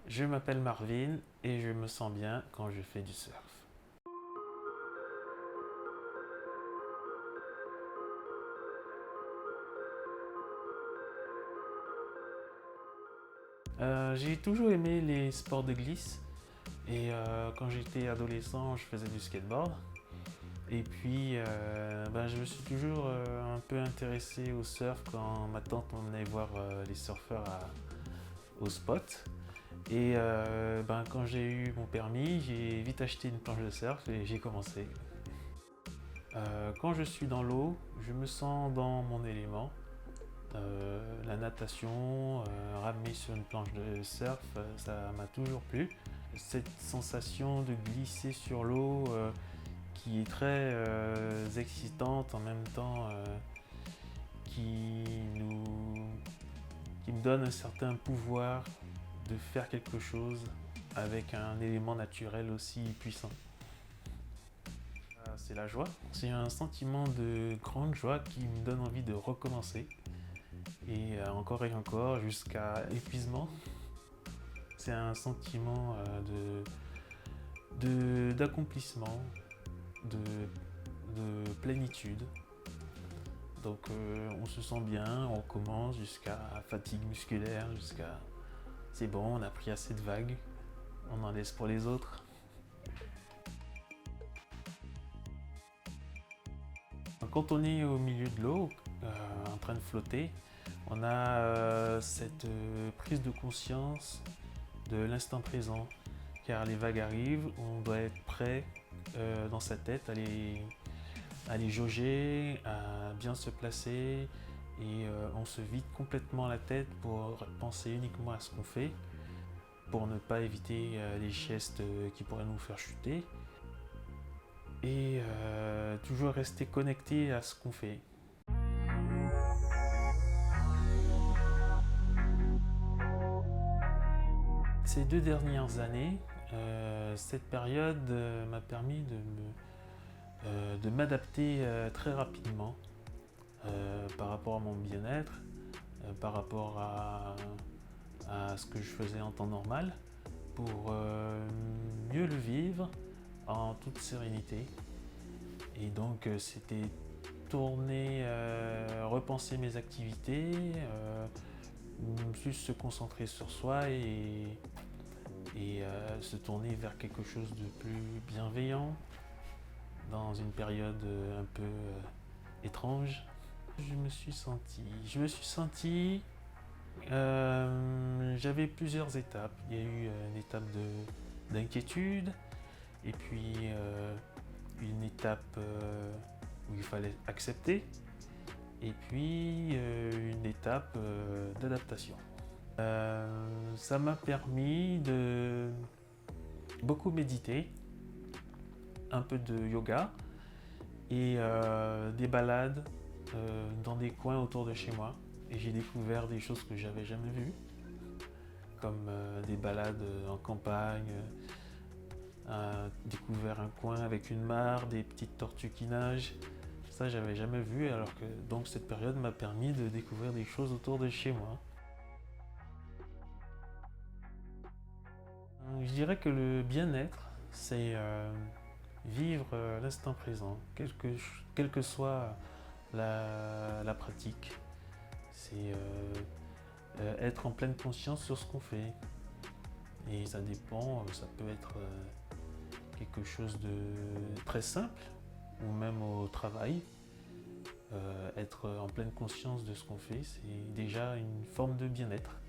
Je m'appelle Marvin et je me sens bien quand je fais du surf. J'ai toujours aimé les sports de glisse et quand j'étais adolescent, je faisais du skateboard. Et puis, je me suis toujours un peu intéressé au surf quand ma tante m'emmenait voir les surfeurs au spot. Et quand j'ai eu mon permis, j'ai vite acheté une planche de surf et j'ai commencé. Quand je suis dans l'eau, je me sens dans mon élément. La natation, ramer sur une planche de surf, ça m'a toujours plu. Cette sensation de glisser sur l'eau qui est très excitante en même temps, qui, nous, qui me donne un certain pouvoir de faire quelque chose avec un élément naturel aussi puissant. C'est la joie. C'est un sentiment de grande joie qui me donne envie de recommencer. Et encore jusqu'à épuisement. C'est un sentiment d'accomplissement, de plénitude. Donc on se sent bien, on commence jusqu'à fatigue musculaire, jusqu'à c'est bon, on a pris assez de vagues, on en laisse pour les autres. Quand on est au milieu de l'eau, en train de flotter, on a cette prise de conscience de l'instant présent. Car les vagues arrivent, on doit être prêt dans sa tête à les jauger, à bien se placer. Et on se vide complètement la tête pour penser uniquement à ce qu'on fait, pour ne pas éviter les gestes qui pourraient nous faire chuter. Et toujours rester connecté à ce qu'on fait. Ces 2 dernières années, cette période m'a permis de m'adapter très rapidement par rapport à mon bien-être, par rapport à ce que je faisais en temps normal, pour mieux le vivre en toute sérénité. Et donc c'était tourner, repenser mes activités, juste se concentrer sur soi et se tourner vers quelque chose de plus bienveillant dans une période un peu étrange. J'avais plusieurs étapes. Il y a eu une étape d'inquiétude et puis une étape où il fallait accepter et puis une étape d'adaptation. Ça m'a permis de beaucoup méditer, un peu de yoga et des balades dans des coins autour de chez moi. Et j'ai découvert des choses que j'avais jamais vues, comme des balades en campagne, découvert un coin avec une mare, des petites tortues qui nagent. Ça, j'avais jamais vu, alors que donc cette période m'a permis de découvrir des choses autour de chez moi. Je dirais que le bien-être, c'est vivre l'instant présent, quelle que soit la pratique. C'est être en pleine conscience sur ce qu'on fait. Et ça dépend, ça peut être quelque chose de très simple, ou même au travail. Être en pleine conscience de ce qu'on fait, c'est déjà une forme de bien-être.